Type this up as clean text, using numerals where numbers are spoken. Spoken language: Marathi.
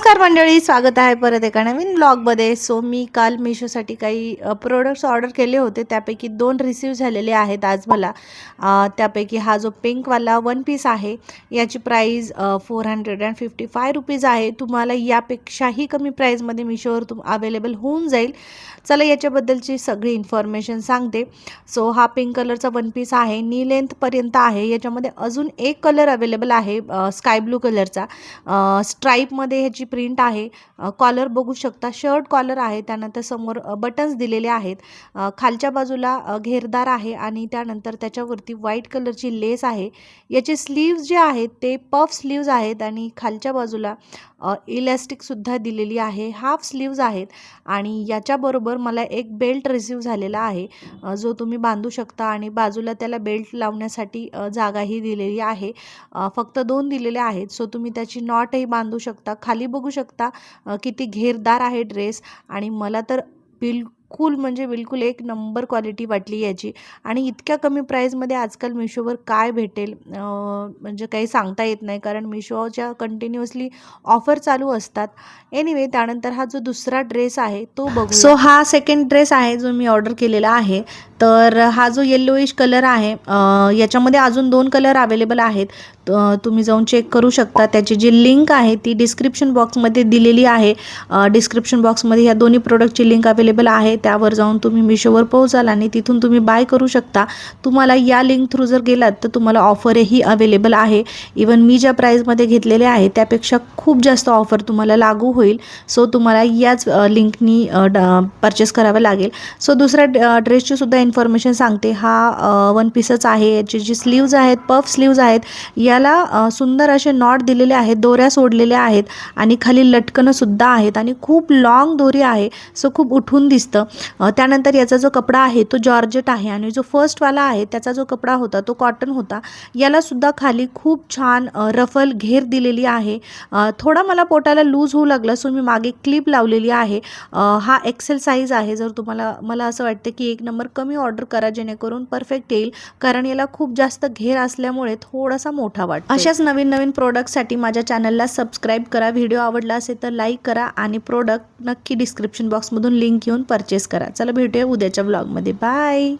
नमस्कार मंडळी, स्वागत आहे परत एका नवीन ब्लॉगमध्ये. सो मी काल मिशोसाठी काही प्रोडक्ट्स ऑर्डर केले होते, त्यापैकी 2 रिसीव झालेले आहेत आज मला. त्यापैकी हा जो पिंकवाला वन पीस आहे याची प्राईज 455 रुपीज आहे. तुम्हाला यापेक्षाही कमी प्राईजमध्ये मिशोवर अवेलेबल होऊन जाईल. चला याच्याबद्दलची सगळी इन्फॉर्मेशन सांगते. सो हा पिंक कलरचा वन पीस आहे, नी लेंथपर्यंत आहे. याच्यामध्ये अजून एक कलर अवेलेबल आहे स्काय ब्लू कलरचा. स्ट्राईपमध्ये ह्याची प्रिंट आहे. कॉलर बघू शकता, शर्ट कॉलर आहे. त्यानंतर समोर बटन्स दिलेले आहेत. खालच्या बाजूला घेरदार आहे आणि त्यानंतर त्याच्यावरती व्हाईट कलरची लेस आहे. याचे स्लीव्ज जे आहेत ते पफ स्लीव्ज आहेत आणि खालच्या बाजूला इलॅस्टिकसुद्धा दिलेली आहे. हाफ स्लीव्ज आहेत आणि याच्याबरोबर मला एक बेल्ट रिसीव झालेला आहे, जो तुम्ही बांधू शकता आणि बाजूला त्याला बेल्ट लावण्यासाठी जागाही दिलेली आहे. फक्त 2 दिलेले आहेत. सो तुम्ही त्याची नॉटही बांधू शकता. खाली बघू शकता किती घेरदार आहे ड्रेस आणि मला तर बिलकुल एक नंबर क्वालिटी वाटली याची. आणि इतक्या कमी प्राईजमध्ये आजकाल मिशोवर काय भेटेल म्हणजे काही सांगता येत नाही, कारण मिशोच्या कंटिन्युअसली ऑफर चालू असतात. एनिवे, त्यानंतर हा जो दुसरा ड्रेस आहे तो बघू. सो हा सेकंड ड्रेस आहे जो मी ऑर्डर केलेला आहे. तर हा जो येल्लोइश कलर आहे, याच्यामध्ये अजून 2 कलर अवेलेबल आहेत. तुम्ही जाऊन चेक करू शकता. त्याची जी लिंक आहे ती डिस्क्रिप्शन बॉक्समध्ये दिलेली आहे. डिस्क्रिप्शन बॉक्समध्ये ह्या दोन्ही प्रोडक्टची लिंक अवेलेबल आहे. त्यावर जाऊन तुम्ही मिशोवर पोहोचाल आणि तिथून तुम्ही बाय करू शकता. तुम्हाला या लिंक थ्रू जर गेलात तर तुम्हाला ऑफरही अवेलेबल आहे. इवन मी ज्या प्राईजमध्ये घेतलेले आहे त्यापेक्षा खूप जास्त ऑफर तुम्हाला लागू होईल. सो तुम्हाला याच लिंकनी परचेस करावं लागेल. सो दुसऱ्या ड्रेसची सुद्धा इन्फॉर्मेशन सांगते. हा वन पीसच आहे. याचे जे स्लीव्ज आहेत पफ स्लीव्ज आहेत. याला सुंदर असे नॉट दिलेले आहेत, दोऱ्या सोडलेल्या आहेत आणि खाली लटकनं सुद्धा आहेत आणि खूप लॉंग दोरी आहे. सो खूप उठून दिसतं. त्यानंतर याचा जो कपडा आहे तो जॉर्जेट आहे आणि जो फर्स्टवाला आहे त्याचा जो कपडा होता तो कॉटन होता. याला सुद्धा खाली खूप छान रफल घेर दिलेली आहे. थोडा मला पोटाला लूज होऊ लागला, सो मी मागे क्लिप लावलेली आहे. हा एक्सेल साईज आहे. जर तुम्हाला, मला असं वाटतं की 1 नंबर कमी ऑर्डर करा जेणेकरून परफेक्ट येईल, कारण याला खूप जास्त घेर असल्यामुळे थोडासा मोठा वाटतो. अशाच नवीन प्रोडक्टसाठी माझ्या चॅनलला सबस्क्राईब करा. व्हिडिओ आवडला असेल तर लाईक करा आणि प्रोडक्ट नक्की डिस्क्रिप्शन बॉक्समधून लिंक घेऊन परचेस करा. चला भेटूया उद्याच्या व्लॉगमध्ये. बाय.